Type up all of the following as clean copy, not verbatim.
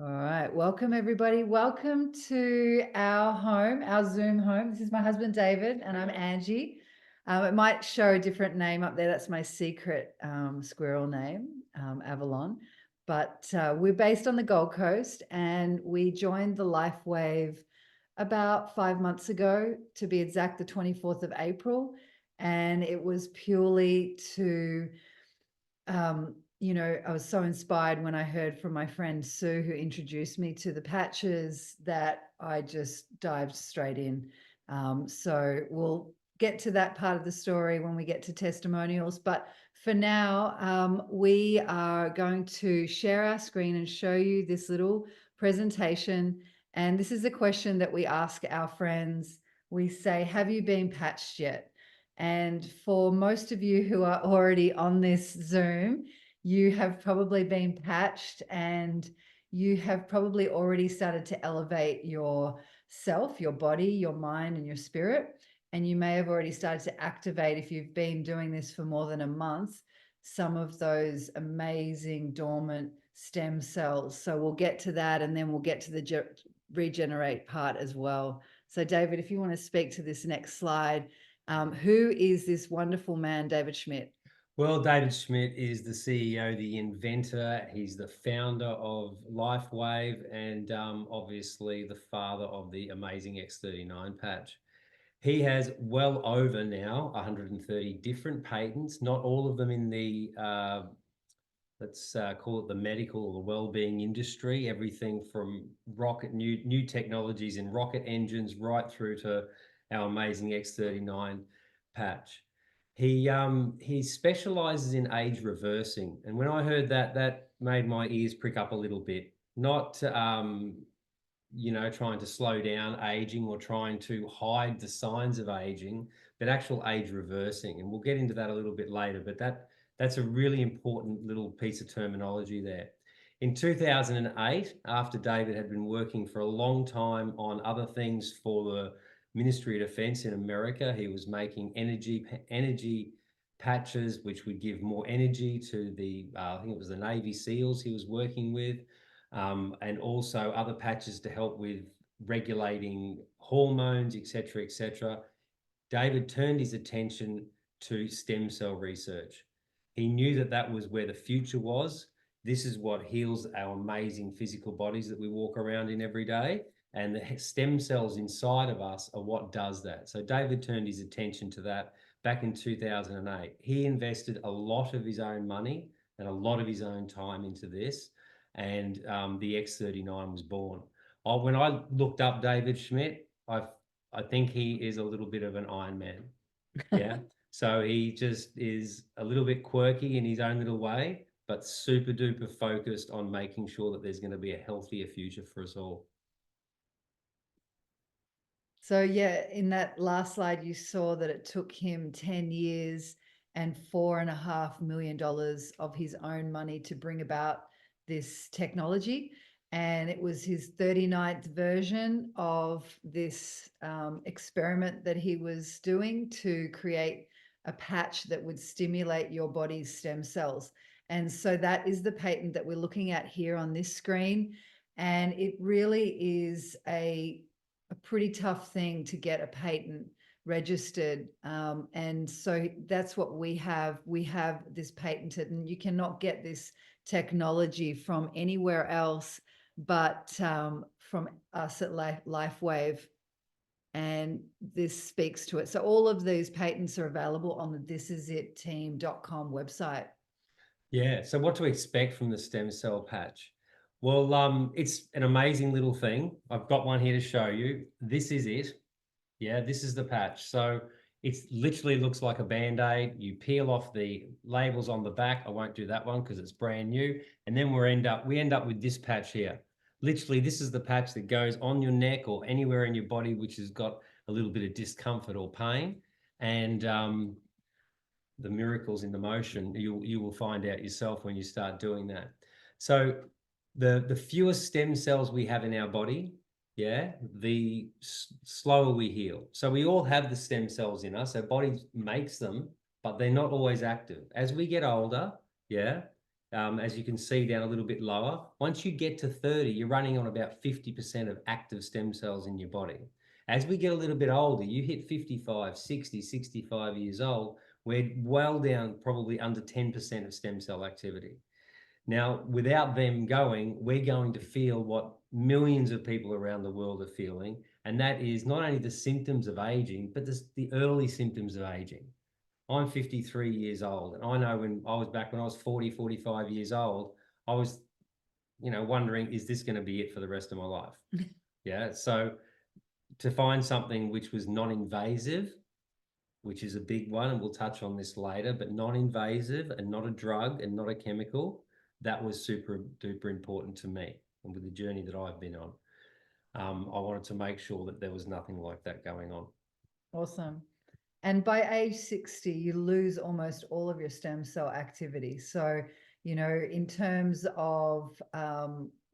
All right. Welcome, everybody. Welcome to our home, our Zoom home. This is my husband, David, and I'm Angie. It might show a different name up there. That's my secret squirrel name, Avalon. But we're based on the Gold Coast, and we joined the Lifewave about 5 months ago, to be exact, the 24th of April. And it was purely to I was so inspired when I heard from my friend Sue, who introduced me to the patches, that I just dived straight in. So we'll get to that part of the story when we get to testimonials. But for now, we are going to share our screen and show you this little presentation. And this is a question that we ask our friends. We say, have you been patched yet? And for most of you who are already on this Zoom, you have probably been patched and you have probably already started to elevate yourself, your body, your mind, and your spirit. And you may have already started to activate, if you've been doing this for more than a month, some of those amazing dormant stem cells. So we'll get to that, and then we'll get to the regenerate part as well. So David, if you want to speak to this next slide. Who is this wonderful man, David Schmidt? Well, David Schmidt is the CEO, the inventor. He's the founder of Lifewave and obviously the father of the amazing X39 patch. He has well over now 130 different patents, not all of them in the, let's call it the medical or the well-being industry, everything from new technologies in rocket engines right through to our amazing X39 patch. He specializes in age reversing, and when I heard that, that made my ears prick up a little bit. Not trying to slow down aging or trying to hide the signs of aging, but actual age reversing. And we'll get into that a little bit later, but that's a really important little piece of terminology there. In 2008, after David had been working for a long time on other things for the Ministry of Defense in America, he was making energy patches, which would give more energy to the, I think it was the Navy SEALs he was working with, and also other patches to help with regulating hormones, etc., etc. David turned his attention to stem cell research. He knew that that was where the future was. This is what heals our amazing physical bodies that we walk around in every day. And the stem cells inside of us are what does that. So David turned his attention to that back in 2008. He invested a lot of his own money and a lot of his own time into this. And the X39 was born. When I looked up David Schmidt, I think he is a little bit of an Iron Man. Yeah. So he just is a little bit quirky in his own little way, but super duper focused on making sure that there's going to be a healthier future for us all. So yeah, in that last slide, you saw that it took him 10 years and $4.5 million of his own money to bring about this technology. And it was his 39th version of this experiment that he was doing to create a patch that would stimulate your body's stem cells. And so that is the patent that we're looking at here on this screen. And it really is a pretty tough thing to get a patent registered. And so that's what we have. We have this patented, and you cannot get this technology from anywhere else but from us at Lifewave. And this speaks to it. So all of these patents are available on the thisisitteam.com website. Yeah. So what to expect from the stem cell patch? Well, it's an amazing little thing. I've got one here to show you. This is it. Yeah, this is the patch. So it literally looks like a Band-Aid. You peel off the labels on the back. I won't do that one because it's brand new. And then we end up with this patch here. Literally, this is the patch that goes on your neck or anywhere in your body which has got a little bit of discomfort or pain. And the miracles in the motion, you will find out yourself when you start doing that. So the fewer stem cells we have in our body, yeah, the slower we heal. So we all have the stem cells in us. Our body makes them, but they're not always active. As we get older, yeah, as you can see down a little bit lower. Once you get to 30, you're running on about 50% of active stem cells in your body. As we get a little bit older, you hit 55, 60, 65 years old, we're well down, probably under 10% of stem cell activity. Now, without them going, we're going to feel what millions of people around the world are feeling, and that is not only the symptoms of aging, but the early symptoms of aging. I'm 53 years old, and I know when I was 40, 45 years old, I was, wondering, is this going to be it for the rest of my life? Yeah. So to find something which was non-invasive, which is a big one, and we'll touch on this later, but non-invasive and not a drug and not a chemical, that was super duper important to me. And with the journey that I've been on, I wanted to make sure that there was nothing like that going on. Awesome. And by age 60, you lose almost all of your stem cell activity. So, in terms of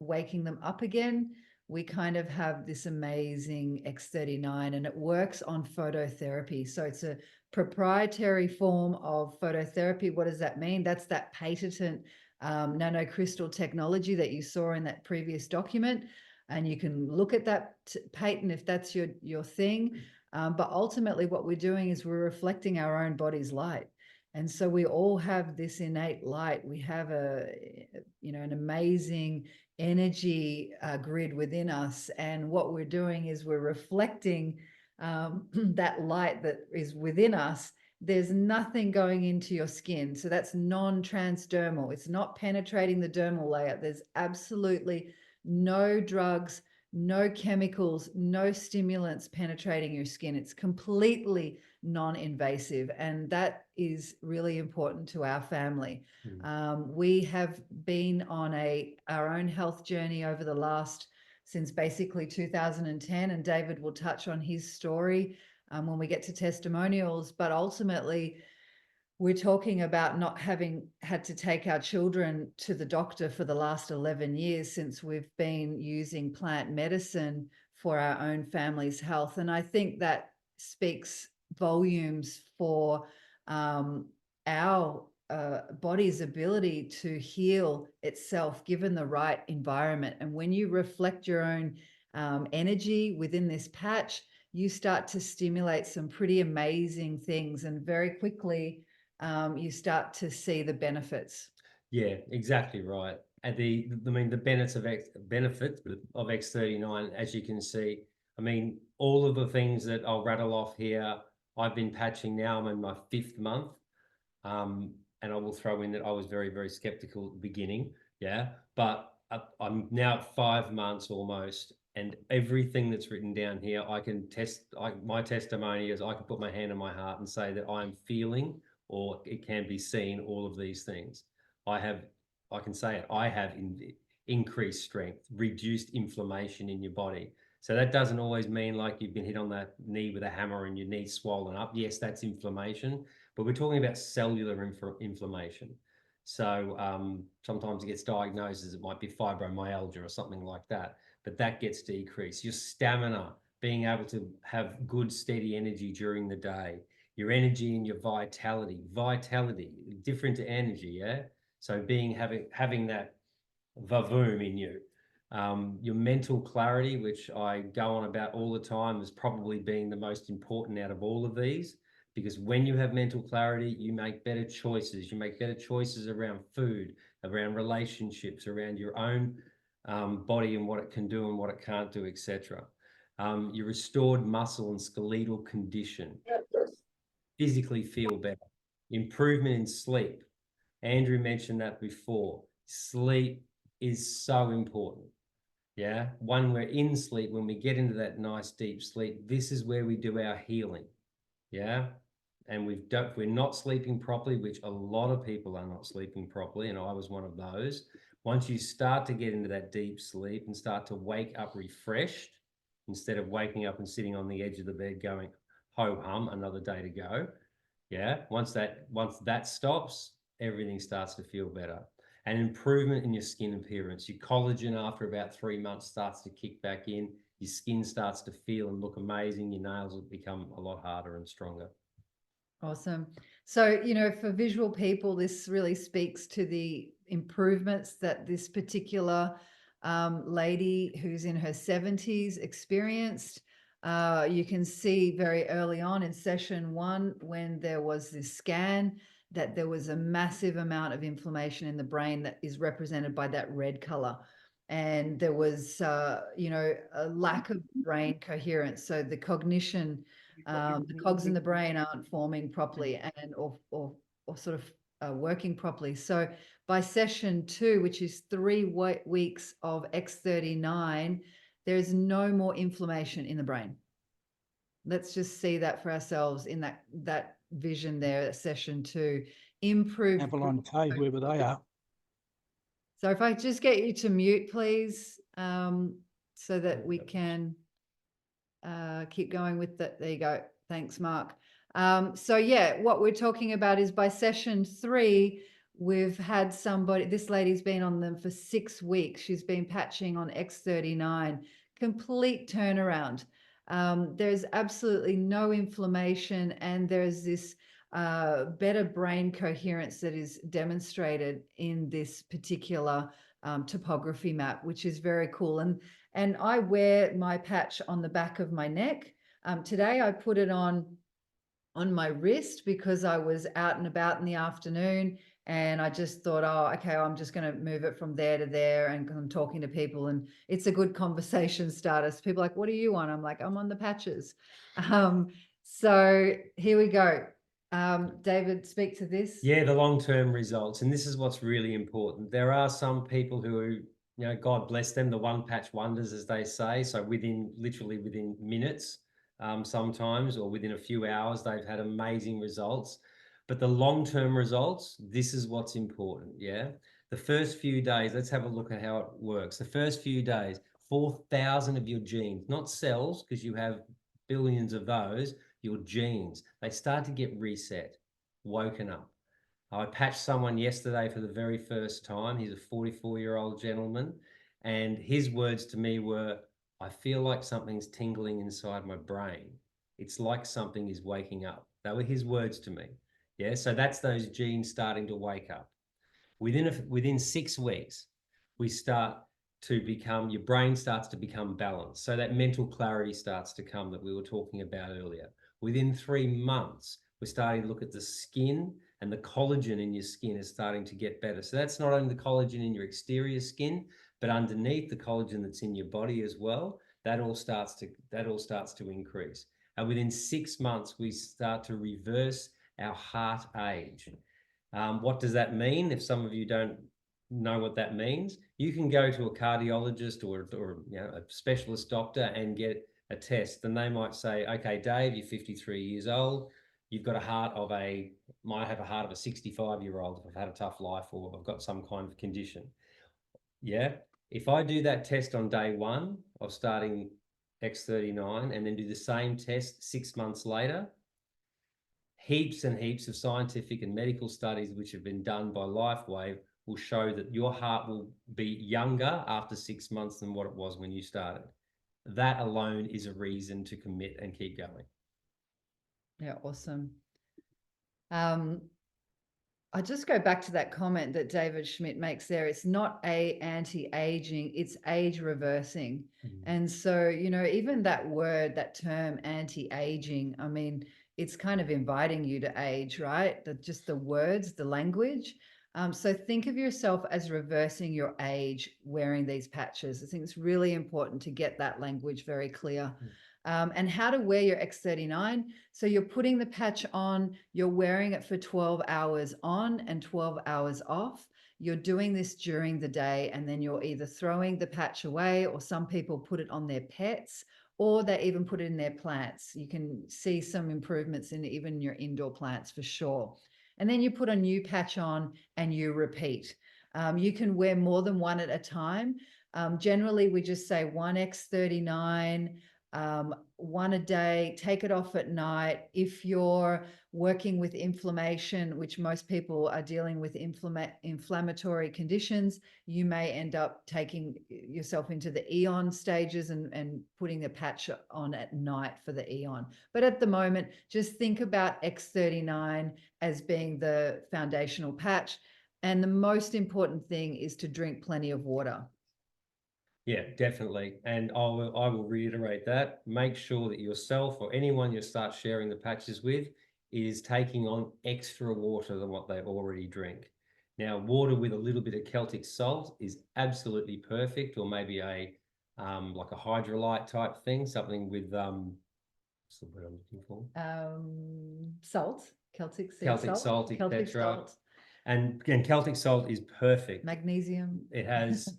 waking them up again, we kind of have this amazing X39, and it works on phototherapy. So it's a proprietary form of phototherapy. What does that mean? That's that patented nanocrystal technology that you saw in that previous document. And you can look at that patent if that's your thing. But ultimately what we're doing is we're reflecting our own body's light. And so we all have this innate light. We have an amazing energy grid within us. And what we're doing is we're reflecting that light that is within us. There's nothing going into your skin. So that's non-transdermal. It's not penetrating the dermal layer. There's absolutely no drugs, no chemicals, no stimulants penetrating your skin. It's completely non-invasive, and that is really important to our family. We have been on our own health journey over the since basically 2010, and David will touch on his story when we get to testimonials, but ultimately we're talking about not having had to take our children to the doctor for the last 11 years since we've been using plant medicine for our own family's health. And I think that speaks volumes for our body's ability to heal itself given the right environment. And when you reflect your own energy within this patch, you start to stimulate some pretty amazing things, and very quickly you start to see the benefits. Yeah, exactly right. And the benefits of X39, as you can see, all of the things that I'll rattle off here, I've been patching now. I'm in my 5th month. And I will throw in that I was very, very skeptical at the beginning. Yeah. But I'm now at 5 months almost. And everything that's written down here, I can test. My testimony is I can put my hand on my heart and say that I'm feeling, or it can be seen, all of these things. I can say it, I have increased strength, reduced inflammation in your body. So that doesn't always mean like you've been hit on that knee with a hammer and your knee's swollen up. Yes, that's inflammation, but we're talking about cellular inflammation. So sometimes it gets diagnosed as it might be fibromyalgia or something like that, but that gets decreased. Your stamina, being able to have good, steady energy during the day, your energy and your vitality, different to energy, yeah? So having that vavoom in you. Your mental clarity, which I go on about all the time, as probably being the most important out of all of these, because when you have mental clarity, you make better choices. You make better choices around food, around relationships, around your own body and what it can do and what it can't do, etc. Your restored muscle and skeletal condition, physically feel better, improvement in sleep. Andrew mentioned that before. Sleep is so important. Yeah. When we're in sleep, when we get into that nice deep sleep, this is where we do our healing. Yeah. And we're not sleeping properly, which a lot of people are not sleeping properly. And I was one of those. Once you start to get into that deep sleep and start to wake up refreshed, instead of waking up and sitting on the edge of the bed going, ho hum, another day to go. Yeah. Once that stops, everything starts to feel better. And improvement in your skin appearance. Your collagen after about 3 months starts to kick back in. Your skin starts to feel and look amazing. Your nails will become a lot harder and stronger. Awesome. So, for visual people, this really speaks to the improvements that this particular lady who's in her 70s experienced. You can see very early on in session 1, when there was this scan, that there was a massive amount of inflammation in the brain that is represented by that red color. And there was, a lack of brain coherence. So the cognition, the cogs in the brain aren't forming properly or sort of working properly. So by session 2, which is 3 weeks of X39, there is no more inflammation in the brain. Let's just see that for ourselves in that vision there at session 2. Improved. Avalon Cave, wherever they are. So if I just get you to mute, please, so that we can keep going with that. There you go. Thanks, Mark. So yeah, what we're talking about is by session 3, we've had somebody, this lady's been on them for 6 weeks. She's been patching on X39, complete turnaround. There's absolutely no inflammation, and there's this better brain coherence that is demonstrated in this particular topography map, which is very cool. And I wear my patch on the back of my neck. Today I put it on my wrist because I was out and about in the afternoon, and I just thought, oh, okay, I'm just going to move it from there to there, and I'm talking to people, and it's a good conversation starter. So people are like, what are you on? I'm like, I'm on the patches. So here we go. David, speak to this. Yeah, the long-term results. And this is what's really important. There are some people who, God bless them, the one patch wonders, as they say. So literally within minutes, sometimes, or within a few hours, they've had amazing results. But the long-term results, this is what's important, yeah? The first few days, let's have a look at how it works. The first few days, 4,000 of your genes, not cells, because you have billions of those, your genes, they start to get reset, woken up. I patched someone yesterday for the very first time. He's a 44-year-old gentleman, and his words to me were, I feel like something's tingling inside my brain. It's like something is waking up. That were his words to me. Yeah, so that's those genes starting to wake up. Within 6 weeks, your brain starts to become balanced. So that mental clarity starts to come that we were talking about earlier. Within 3 months, we're starting to look at the skin, and the collagen in your skin is starting to get better. So that's not only the collagen in your exterior skin, but underneath, the collagen that's in your body as well. That all starts to increase. And within 6 months, we start to reverse our heart age. What does that mean? If some of you don't know what that means, you can go to a cardiologist or a specialist doctor and get a test, and they might say, okay, Dave, you're 53 years old. You've got might have a heart of a 65-year-old if I've had a tough life or I've got some kind of condition. Yeah. If I do that test on day 1 of starting X39 and then do the same test 6 months later, heaps and heaps of scientific and medical studies which have been done by Lifewave will show that your heart will be younger after 6 months than what it was when you started. That alone is a reason to commit and keep going. Yeah, awesome. I just go back to that comment that David Schmidt makes there. It's not anti-aging, it's age reversing. And so, even that word, that term anti-aging, I mean, it's kind of inviting you to age, right? Just the words, the language. So think of yourself as reversing your age wearing these patches. I think it's really important to get that language very clear. And how to wear your X39. So you're putting the patch on, you're wearing it for 12 hours on and 12 hours off. You're doing this during the day, and then you're either throwing the patch away, or some people put it on their pets, or they even put it in their plants. You can see some improvements in even your indoor plants for sure. And then you put a new patch on and you repeat. You can wear more than one at a time. Generally, we just say 1 X39, one a day, take it off at night. If you're working with inflammation, which most people are dealing with inflammatory conditions, you may end up taking yourself into the eon stages and putting the patch on at night for the eon. But at the moment, just think about X39 as being the foundational patch. And the most important thing is to drink plenty of water. Yeah, definitely. And I will reiterate that. Make sure that yourself or anyone you start sharing the patches with is taking on extra water than what they already drink. Now, water with a little bit of Celtic salt is absolutely perfect, or maybe a like a hydrolyte type thing, something with what's the word I'm looking for? Salt, Celtic sea Celtic salt, salt, Celtic etc. salt, And Celtic salt is perfect. magnesium. It has.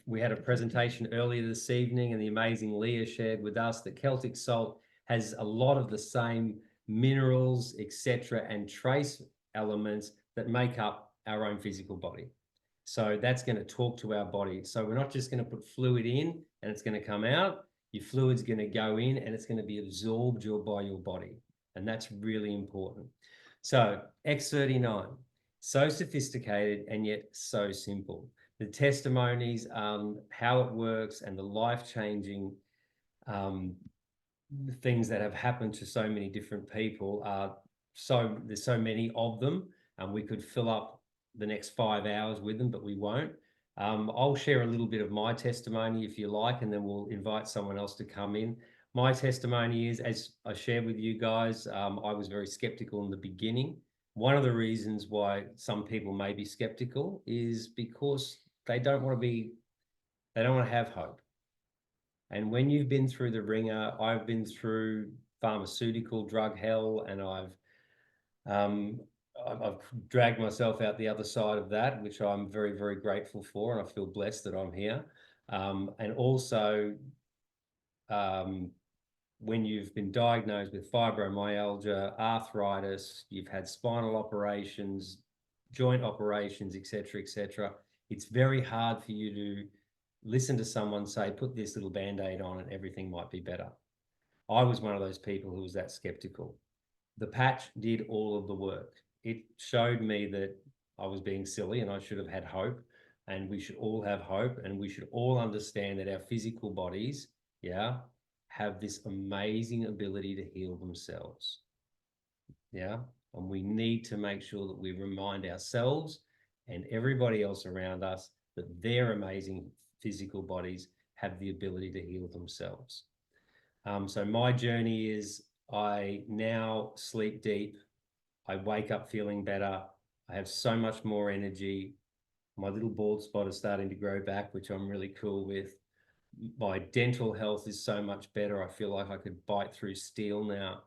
We had a presentation earlier this evening, and the amazing Leah shared with us that Celtic salt has a lot of the same minerals, etc., and trace elements that make up our own physical body. So that's going to talk to our body. So we're not just going to put fluid in and it's going to come out. Your fluid's going to go in and it's going to be absorbed by your body. And that's really important. So X39, so sophisticated and yet so simple. The testimonies, how it works, and the life-changing things that have happened to so many different people are there's so many of them, and we could fill up the next 5 hours with them, but we won't. I'll share a little bit of my testimony if you like, and then we'll invite someone else to come in. My testimony is, as I shared with you guys, I was very skeptical in the beginning. One of the reasons why some people may be skeptical is because they don't want to have hope. And when you've been through the ringer, I've been through pharmaceutical drug hell, and um, I've dragged myself out the other side of that, which I'm very, very grateful for, and I feel blessed that I'm here. And also, when you've been diagnosed with fibromyalgia, arthritis, you've had spinal operations, joint operations, etc., it's very hard for you to listen to someone say, put this little Band-Aid on and everything might be better. I was one of those people who was that skeptical. The patch did all of the work. It showed me that I was being silly and I should have had hope, and we should all have hope, and we should all understand that our physical bodies, have this amazing ability to heal themselves. And we need to make sure that we remind ourselves and everybody else around us that their amazing physical bodies have the ability to heal themselves. So my journey is, I now sleep deep. I wake up feeling better. I have so much more energy. My little bald spot is starting to grow back, which I'm really cool with. My dental health is so much better. I feel like I could bite through steel now.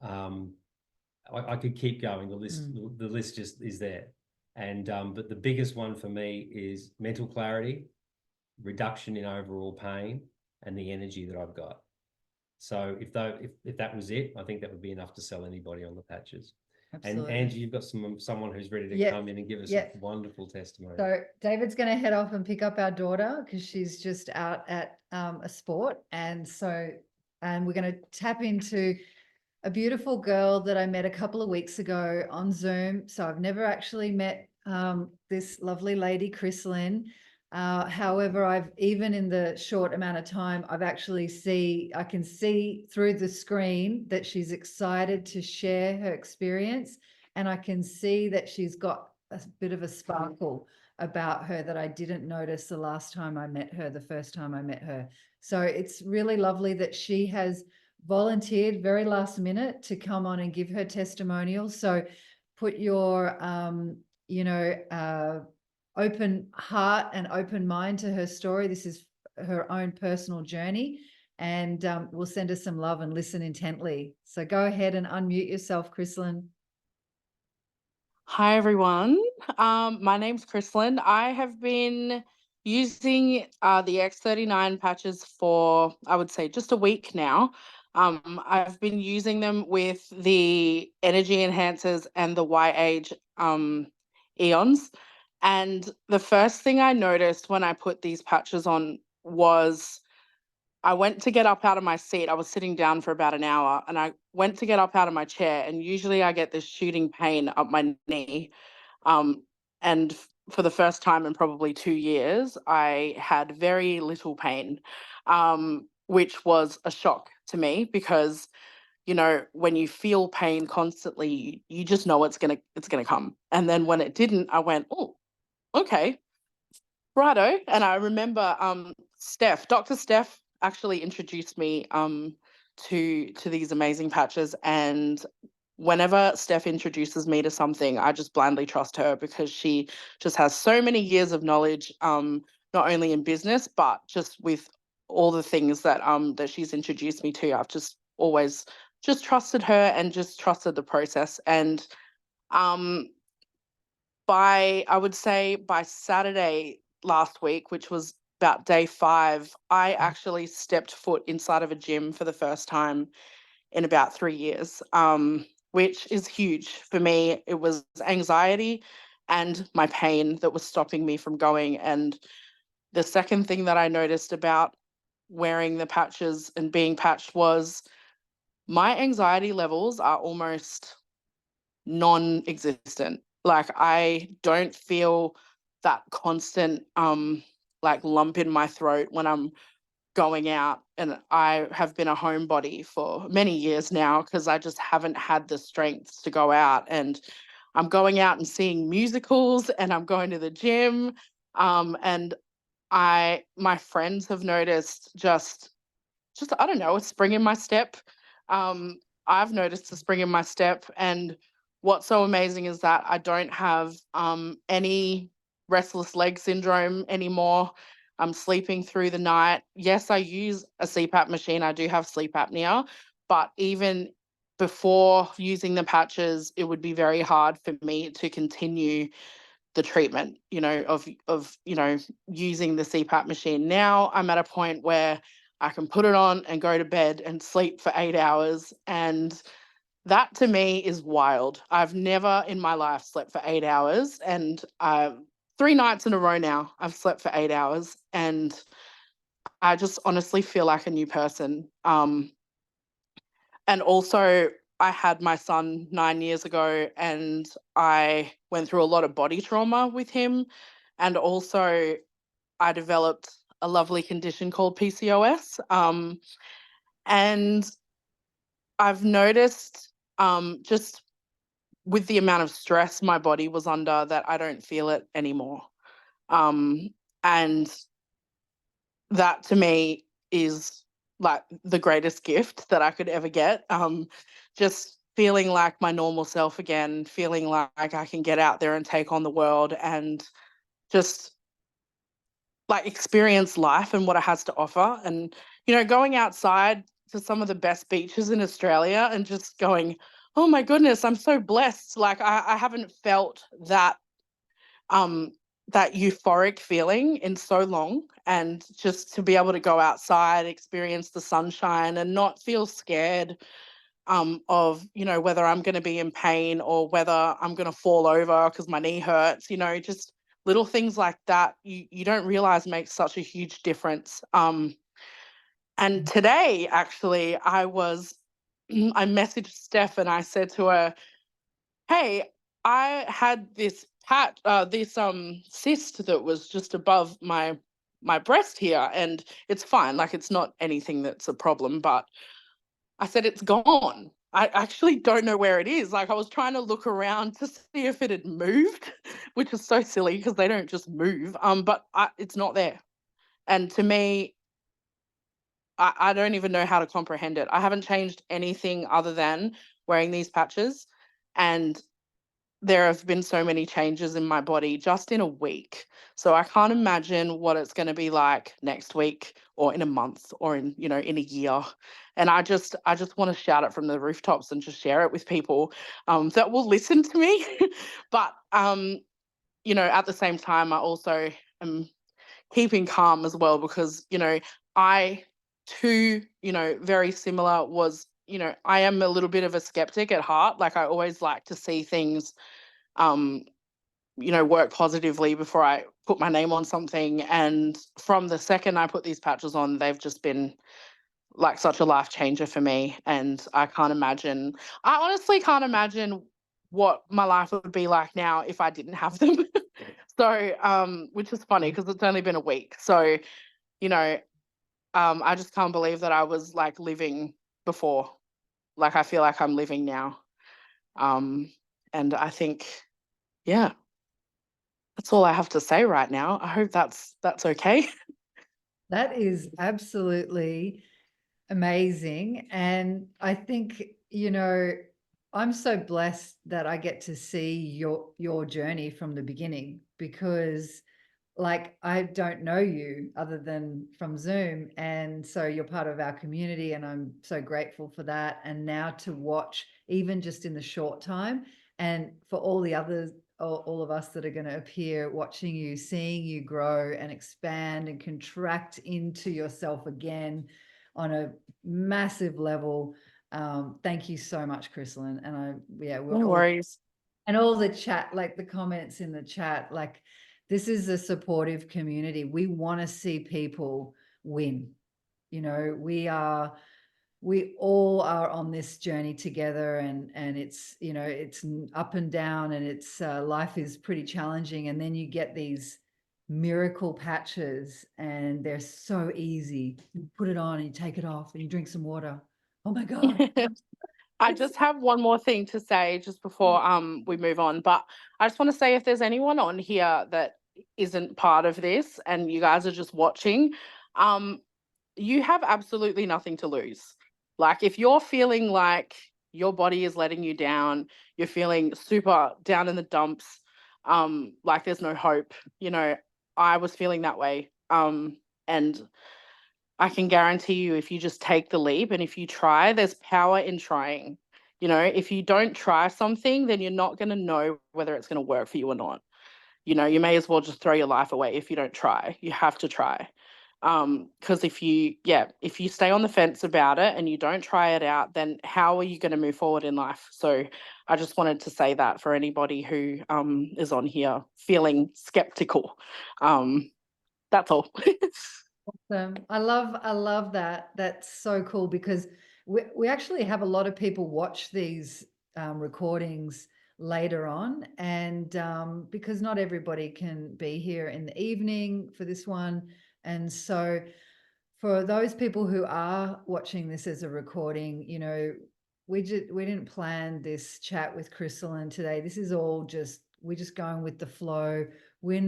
I could keep going. The list just is there. And but the biggest one for me is mental clarity, reduction in overall pain, and the energy that I've got. So if that was it, I think that would be enough to sell anybody on the patches. Absolutely. And Angie, you've got someone who's ready to come in and give us a wonderful testimony. So David's going to head off and pick up our daughter because she's just out at a sport. And we're going to tap into a beautiful girl that I met a couple of weeks ago on Zoom. So I've never actually met this lovely lady, Chrislyn. However, I've, even in the short amount of time, I can see through the screen that she's excited to share her experience. And I can see that she's got a bit of a sparkle about her that I didn't notice the first time I met her. So it's really lovely that she has volunteered very last minute to come on and give her testimonial. So put your, open heart and open mind to her story. This is her own personal journey, and we'll send her some love and listen intently. So go ahead and unmute yourself, Chrislyn. Hi, everyone. My name's Chrislyn. I have been using the X39 patches for, I would say, just a week now. I've been using them with the energy enhancers and the Y-Age eons. And the first thing I noticed when I put these patches on was I went to get up out of my seat. I was sitting down for about an hour, and I went to get up out of my chair, and usually I get this shooting pain up my knee. And for the first time in probably 2 years, I had very little pain, which was a shock to me because when you feel pain constantly, you just know it's gonna come. And then when it didn't, I went, oh, okay, righto. And I remember Dr. Steph actually introduced me to these amazing patches. And whenever Steph introduces me to something, I just blindly trust her because she just has so many years of knowledge, not only in business, but just with all the things that she's introduced me to. I've just always just trusted her and just trusted the process. And um, I would say by Saturday last week, which was about day 5, I actually stepped foot inside of a gym for the first time in about 3 years, which is huge for me. It was anxiety and my pain that was stopping me from going. And the second thing that I noticed about wearing the patches and being patched was my anxiety levels are almost non-existent. Like I don't feel that constant like lump in my throat when I'm going out. And I have been a homebody for many years now because I just haven't had the strength to go out. And I'm going out and seeing musicals and I'm going to the gym. And my friends have noticed just I don't know, a spring in my step. I've noticed a spring in my step, and what's so amazing is that I don't have any restless leg syndrome anymore. I'm sleeping through the night. Yes, I use a CPAP machine. I do have sleep apnea, but even before using the patches, it would be very hard for me to continue the treatment, of using the CPAP machine. Now I'm at a point where I can put it on and go to bed and sleep for 8 hours. And that to me is wild. I've never in my life slept for 8 hours. And 3 nights in a row now, I've slept for 8 hours. And I just honestly feel like a new person. And also, I had my son 9 years ago, and I went through a lot of body trauma with him. And also, I developed a lovely condition called PCOS. And I've noticed just with the amount of stress my body was under that I don't feel it anymore. And that to me is like the greatest gift that I could ever get. Just feeling like my normal self again, feeling like I can get out there and take on the world and just like experience life and what it has to offer. And, going outside to some of the best beaches in Australia and just going, oh my goodness, I'm so blessed. Like I haven't felt um that euphoric feeling in so long, and just to be able to go outside, experience the sunshine and not feel scared of whether I'm going to be in pain or whether I'm going to fall over because my knee hurts, just little things like that you don't realize makes such a huge difference. And today actually I messaged Steph and I said to her, hey, I had this cyst that was just above my breast here, and it's fine. Like it's not anything that's a problem, but I said it's gone. I actually don't know where it is. Like I was trying to look around to see if it had moved, which is so silly because they don't just move. But it's not there. And to me, I don't even know how to comprehend it. I haven't changed anything other than wearing these patches, and there have been so many changes in my body just in a week. So I can't imagine what it's going to be like next week or in a month or in a year. And I just want to shout it from the rooftops and just share it with people that will listen to me. But at the same time, I also am keeping calm as well because I too, very similar was, I am a little bit of a skeptic at heart. Like I always like to see things um, work positively before I put my name on something. And from the second I put these patches on, they've just been like such a life changer for me. And I honestly can't imagine what my life would be like now if I didn't have them. So, which is funny because it's only been a week. So, I just can't believe that I was like living before. like I feel like I'm living now. And I think, yeah, that's all I have to say right now. I hope that's okay. That is absolutely amazing. And I think, I'm so blessed that I get to see your journey from the beginning, because like I don't know you other than from Zoom. And so you're part of our community, and I'm so grateful for that. And now to watch, even just in the short time, and for all the others, all of us that are going to appear, watching you, seeing you grow and expand and contract into yourself again on a massive level. Thank you so much, Chrysalin. And we're No all, worries. and all the chat, like the comments in the chat, like this is a supportive community. We want to see people win. We all are on this journey together, and it's, it's up and down, and it's life is pretty challenging. And then you get these miracle patches, and they're so easy. You put it on and you take it off and you drink some water. Oh my God. I just have one more thing to say just before we move on, but I just want to say, if there's anyone on here that isn't part of this and you guys are just watching, you have absolutely nothing to lose. Like, if you're feeling like your body is letting you down, you're feeling super down in the dumps, like there's no hope, I was feeling that way. And I can guarantee you, if you just take the leap and if you try, there's power in trying. If you don't try something, then you're not going to know whether it's going to work for you or not. You may as well just throw your life away if you don't try. You have to try. Because if you stay on the fence about it and you don't try it out, then how are you going to move forward in life? So I just wanted to say that for anybody who is on here feeling skeptical. That's all. I love that. That's so cool, because we actually have a lot of people watch these recordings later on, and because not everybody can be here in the evening for this one. And so for those people who are watching this as a recording, we didn't plan this chat with Chrysalin today. This is all we're just going with the flow. We're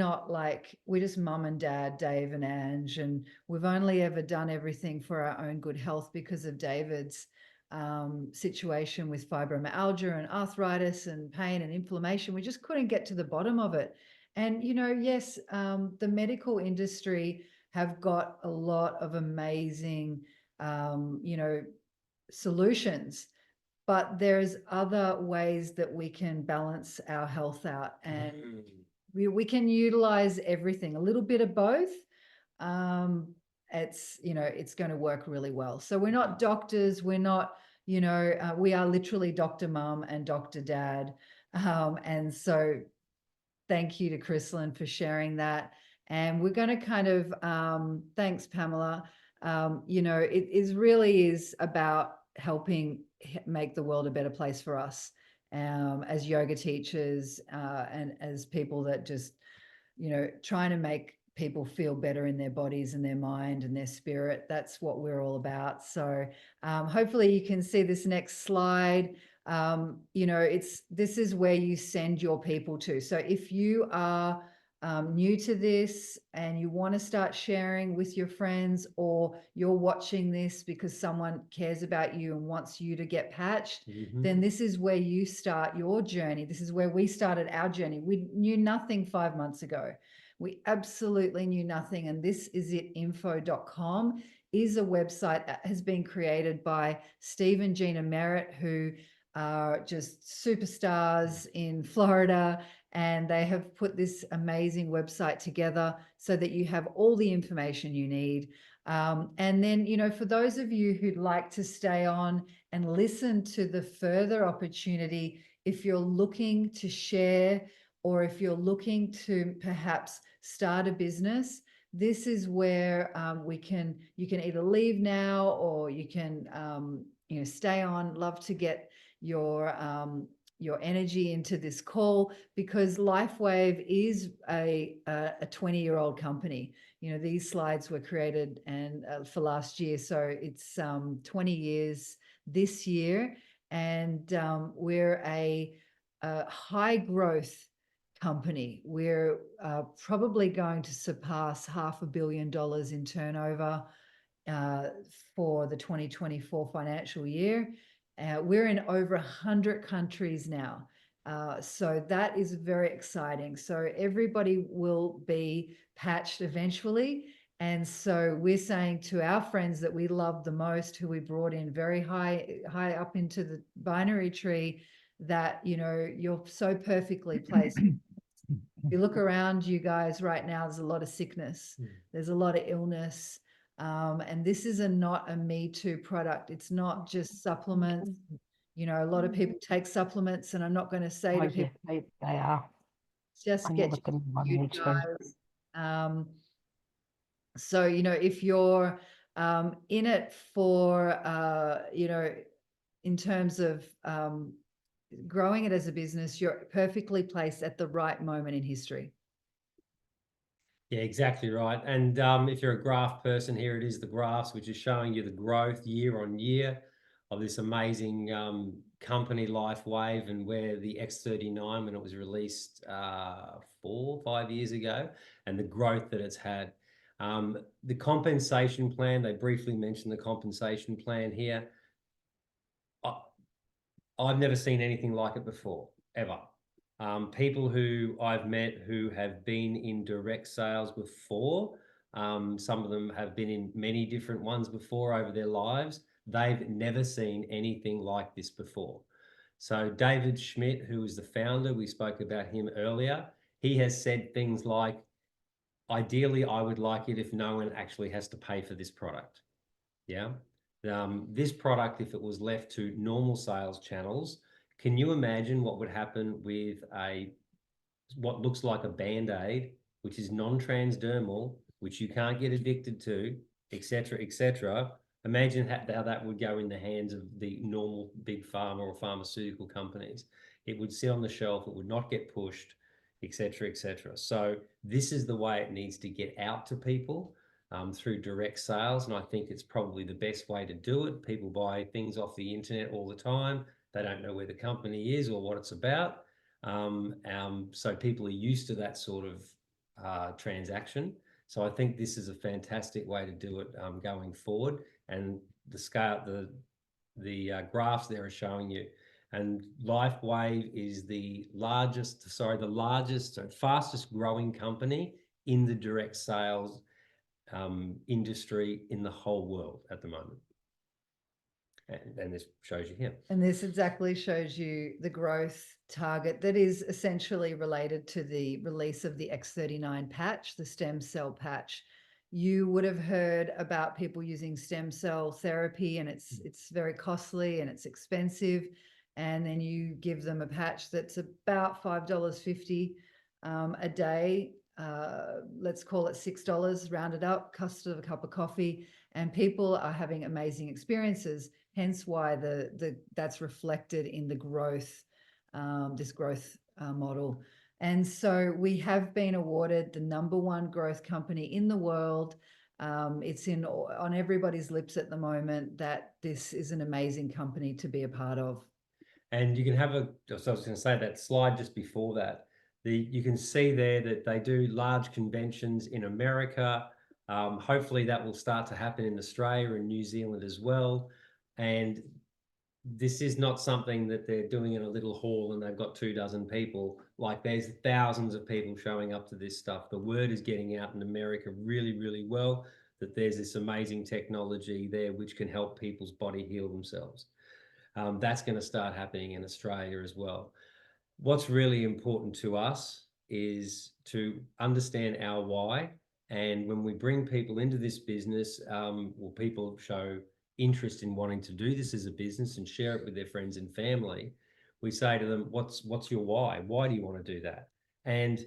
just mum and dad, Dave and Ange, and we've only ever done everything for our own good health because of David's situation with fibromyalgia and arthritis and pain and inflammation. We just couldn't get to the bottom of it. And, yes, the medical industry have got a lot of amazing, solutions, but there's other ways that we can balance our health out, and we can utilize everything, a little bit of both. It's going to work really well. So we're not doctors. We're not, we are literally Dr. Mum and Dr. Dad. And so thank you to Chrysalin for sharing that. And we're going to kind of, thanks, Pamela. It is about helping make the world a better place for us, as yoga teachers, and as people that just, trying to make people feel better in their bodies and their mind and their spirit. That's what we're all about. So hopefully you can see this next slide. This is where you send your people to. So if you are new to this and you want to start sharing with your friends, or you're watching this because someone cares about you and wants you to get patched, then this is where you start your journey. This is where we started our journey. We knew nothing 5 months ago. We absolutely knew nothing. And thisitifo.com is a website that has been created by Steve and Gina Merritt, who are just superstars in Florida. And they have put this amazing website together so that you have all the information you need. And then, for those of you who'd like to stay on and listen to the further opportunity, if you're looking to share, or if you're looking to perhaps start a business, this is where you can either leave now, or you can stay on. Love to get your energy into this call, because Lifewave is a 20-year-old company. These slides were created and for last year, so it's 20 years this year, and we're a high growth company. We're probably going to surpass $500 million in turnover for the 2024 financial year. We're in over 100 countries now. So that is very exciting. So everybody will be patched eventually. And so we're saying to our friends that we love the most, who we brought in very high up into the binary tree, that, you know, you're so perfectly placed. If you look around you guys right now, there's a lot of sickness. There's a lot of illness. And this is not a Me Too product. It's not just supplements. You know, a lot of people take supplements, and I'm not going to say to people, they are. just I'm get looking at you Me Too. guys. So, you know, if you're in it for, you know, in terms of growing it as a business, you're perfectly placed at the right moment in history. Yeah, exactly right. And if you're a graph person, here it is, the graphs, which is showing you the growth year on year of this amazing company, Lifewave, and where the X39, when it was released 4 or 5 years ago, and the growth that it's had. The compensation plan, they briefly mentioned the compensation plan here. I've never seen anything like it before, ever. People who I've met who have been in direct sales before, some of them have been in many different ones before over their lives. They've never seen anything like this before. So David Schmidt, who is the founder, we spoke about him earlier, he has said things like, ideally, I would like it if no one actually has to pay for this product. Yeah. This product, if it was left to normal sales channels, can you imagine what would happen with what looks like a Band-Aid, which is non-transdermal, which you can't get addicted to, etc., etc. Imagine how that would go in the hands of the normal big pharma or pharmaceutical companies. It would sit on the shelf, it would not get pushed, etc., etc. So this is the way it needs to get out to people. Through direct sales, and I think it's probably the best way to do it. People buy things off the internet all the time. They don't know where the company is or what it's about. So people are used to that sort of transaction. So I think this is a fantastic way to do it going forward. And the scale, the graphs there are showing you. And Lifewave is the fastest growing company in the direct sales industry in the whole world at the moment. And this shows you here. And this exactly shows you the growth target that is essentially related to the release of the X39 patch, the stem cell patch. You would have heard about people using stem cell therapy, and it's very costly and it's expensive. And then you give them a patch that's about $5.50 a day. Let's call it $6, rounded up, cost of a cup of coffee, and people are having amazing experiences. Hence why that's reflected in the growth, this growth model. And so we have been awarded the #1 growth company in the world. It's on everybody's lips at the moment that this is an amazing company to be a part of. And you can have so I was going to say that slide just before that. You can see there that they do large conventions in America. Hopefully that will start to happen in Australia and New Zealand as well. And this is not something that they're doing in a little hall and they've got 24 people. Like, there's thousands of people showing up to this stuff. The word is getting out in America really, really well, that there's this amazing technology there which can help people's body heal themselves. That's going to start happening in Australia as well. What's really important to us is to understand our why. And when we bring people into this business, people show interest in wanting to do this as a business and share it with their friends and family, we say to them, what's your why? Why do you want to do that? And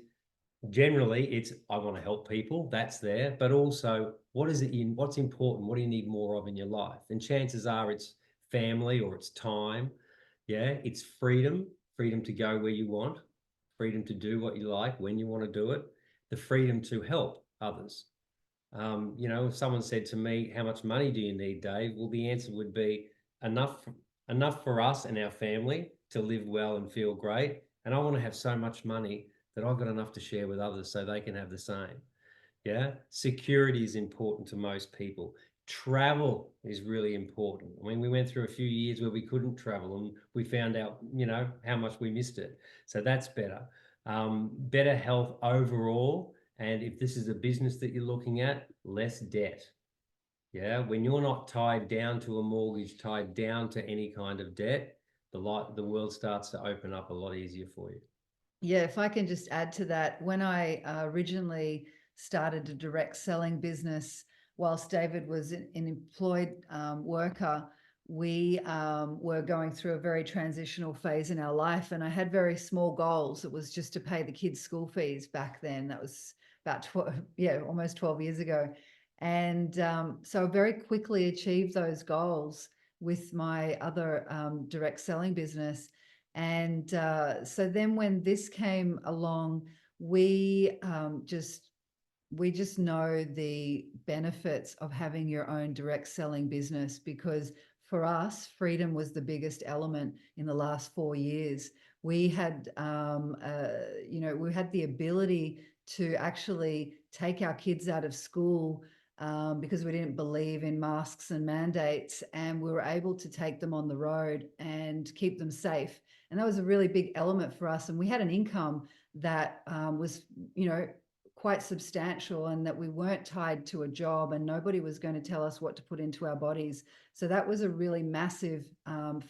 generally it's, I want to help people, that's there, but also what's important? What do you need more of in your life? And chances are it's family or it's time. Yeah, it's freedom to go where you want, freedom to do what you like when you want to do it, the freedom to help others. You know, if someone said to me, how much money do you need, Dave? Well, the answer would be, enough for us and our family to live well and feel great. And I want to have so much money that I've got enough to share with others so they can have the same. Yeah. Security is important to most people. Travel is really important. I mean, we went through a few years where we couldn't travel and we found out, how much we missed it. So that's better. Better health overall. And if this is a business that you're looking at, less debt. Yeah. When you're not tied down to a mortgage, tied down to any kind of debt, the world starts to open up a lot easier for you. Yeah, if I can just add to that, when I originally started a direct selling business, whilst David was an employed worker, we were going through a very transitional phase in our life, and I had very small goals. It was just to pay the kids' school fees back then. That was about almost 12 years ago. And so I very quickly achieved those goals with my other direct selling business. And so then when this came along, we just know the benefits of having your own direct selling business, because for us, freedom was the biggest element in the last 4 years. We had, we had the ability to actually take our kids out of school because we didn't believe in masks and mandates, and we were able to take them on the road and keep them safe. And that was a really big element for us. And we had an income that was, quite substantial, and that we weren't tied to a job, and nobody was going to tell us what to put into our bodies. So that was a really massive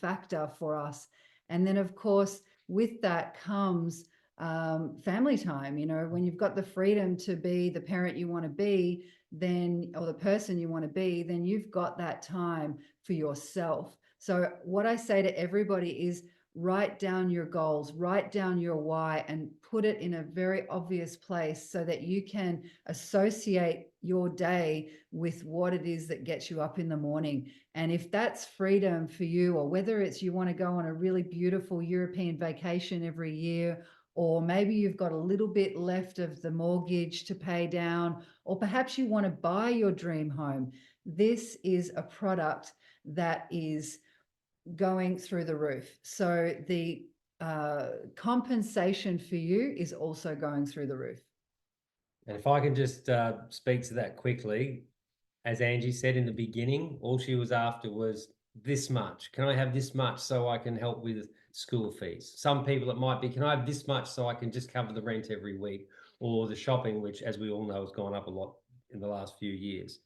factor for us. And then, of course, with that comes family time. When you've got the freedom to be the parent you want to be, then, or the person you want to be, then you've got that time for yourself. So what I say to everybody is, write down your goals, write down your why, and put it in a very obvious place so that you can associate your day with what it is that gets you up in the morning. And if that's freedom for you, or whether it's you want to go on a really beautiful European vacation every year, or maybe you've got a little bit left of the mortgage to pay down, or perhaps you want to buy your dream home, this is a product that is going through the roof. So the compensation for you is also going through the roof. And if I can just speak to that quickly, as Angie said in the beginning, all she was after was this much. Can I have this much so I can help with school fees? Some people it might be, can I have this much so I can just cover the rent every week, or the shopping, which, as we all know, has gone up a lot in the last few years.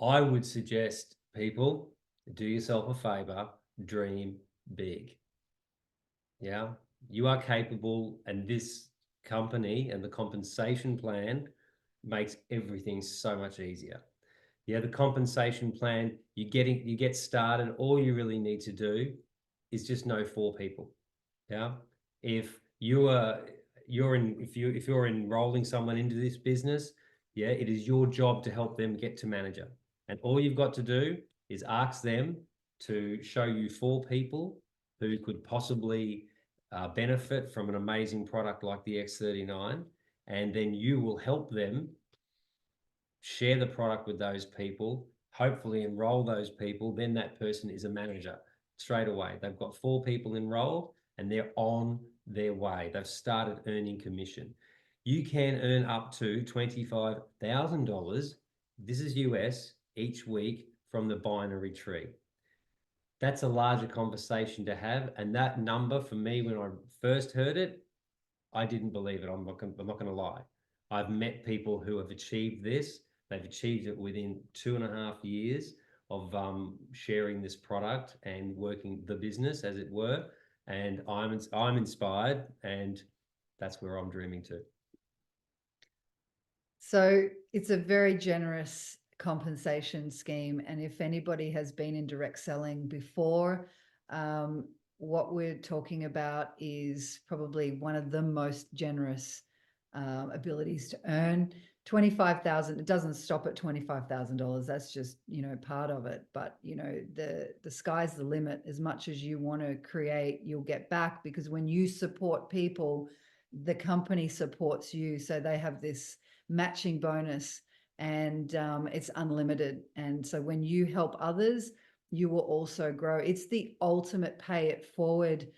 I would suggest people do yourself a favor, dream big. Yeah, you are capable, and this company and the compensation plan makes everything so much easier. Yeah, the compensation plan, you get started. All you really need to do is just know 4 people. Yeah, if you're enrolling someone into this business, yeah, it is your job to help them get to manager, and all you've got to do is ask them to show you 4 people who could possibly benefit from an amazing product like the X39, and then you will help them share the product with those people, hopefully enroll those people. Then that person is a manager straight away. They've got 4 people enrolled and they're on their way. They've started earning commission. You can earn up to $25,000, this is US, each week from the binary tree. That's a larger conversation to have. And that number for me, when I first heard it, I didn't believe it. I'm not going to lie. I've met people who have achieved this. They've achieved it within 2.5 years of sharing this product and working the business, as it were. And I'm inspired, and that's where I'm dreaming to. So it's a very generous compensation scheme. And if anybody has been in direct selling before, what we're talking about is probably one of the most generous abilities to earn. 25,000, it doesn't stop at $25,000. That's just, part of it. But, the sky's the limit. As much as you want to create, you'll get back, because when you support people, the company supports you. So they have this matching bonus, and it's unlimited. And so when you help others, you will also grow. It's the ultimate pay it forward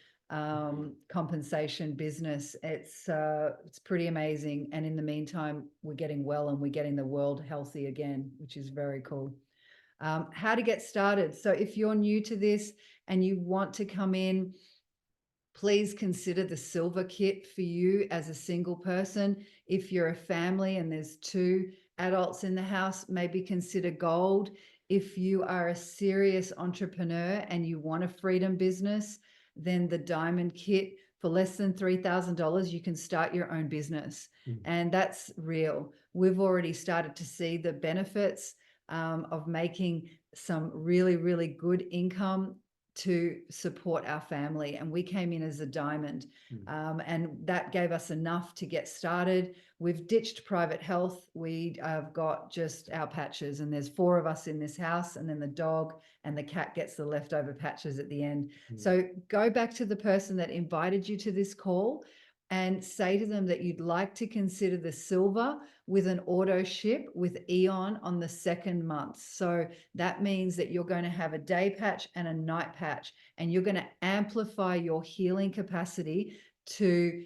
compensation business. It's pretty amazing. And in the meantime, we're getting well and we're getting the world healthy again, which is very cool. How to get started. So if you're new to this and you want to come in, please consider the silver kit for you as a single person. If you're a family and there's 2 adults in the house, maybe consider gold. If you are a serious entrepreneur and you want a freedom business, then the diamond kit, for less than $3,000, you can start your own business. And that's real. We've already started to see the benefits of making some really, really good income to support our family. And we came in as a diamond, and that gave us enough to get started. We've ditched private health. We have got just our patches, and there's 4 of us in this house, and then the dog and the cat gets the leftover patches at the end. So go back to the person that invited you to this call and say to them that you'd like to consider the silver with an auto ship with Eon on the 2nd month. So that means that you're going to have a day patch and a night patch, and you're going to amplify your healing capacity to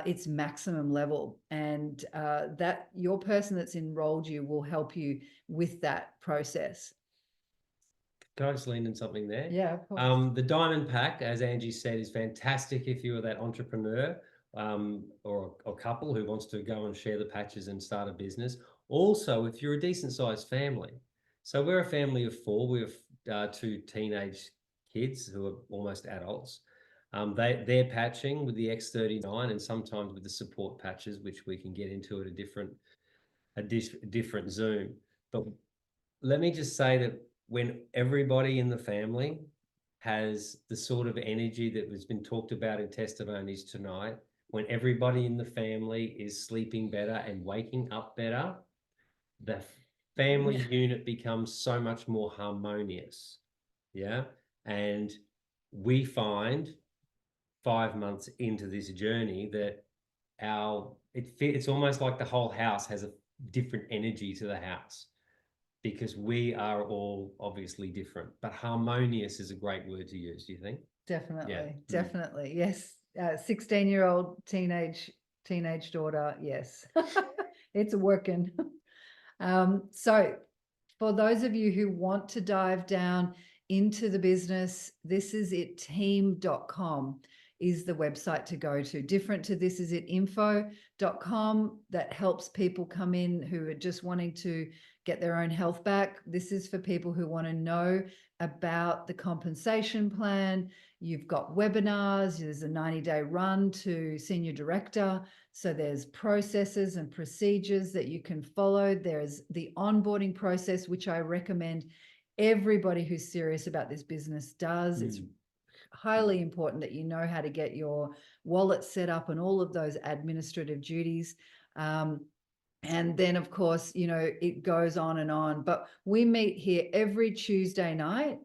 its maximum level. And that your person that's enrolled you will help you with that process. Can I just lean in something there? Yeah, of course. The diamond pack, as Angie said, is fantastic if you're that entrepreneur or a couple who wants to go and share the patches and start a business. Also, if you're a decent sized family. So we're a family of 4. We have 2 teenage kids who are almost adults. They're patching with the X39 and sometimes with the support patches, which we can get into at a different Zoom. But let me just say that when everybody in the family has the sort of energy that has been talked about in testimonies tonight, when everybody in the family is sleeping better and waking up better, the family unit becomes so much more harmonious. Yeah. And we find 5 months into this journey that it's almost like the whole house has a different energy to the house, because we are all obviously different, but harmonious is a great word to use. Do you think? Definitely. Yeah. Definitely. Yes. 16-year-old teenage daughter. Yes. It's working. So for those of you who want to dive down into the business, thisisitteam.com is the website to go to. Different to thisisitinfo.com that helps people come in who are just wanting to get their own health back. This is for people who want to know about the compensation plan. You've got webinars. There's a 90-day run to senior director. So there's processes and procedures that you can follow. There's the onboarding process, which I recommend everybody who's serious about this business does. It's highly important that you know how to get your wallet set up and all of those administrative duties. And then, of course, you know, it goes on and on. But we meet here every Tuesday night.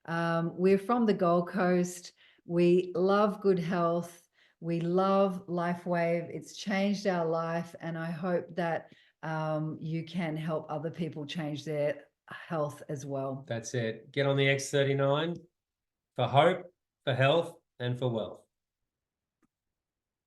We're from the Gold Coast. We love good health. We love Lifewave. It's changed our life. And I hope that you can help other people change their health as well. That's it. Get on the X39 for hope, for health, and for wealth.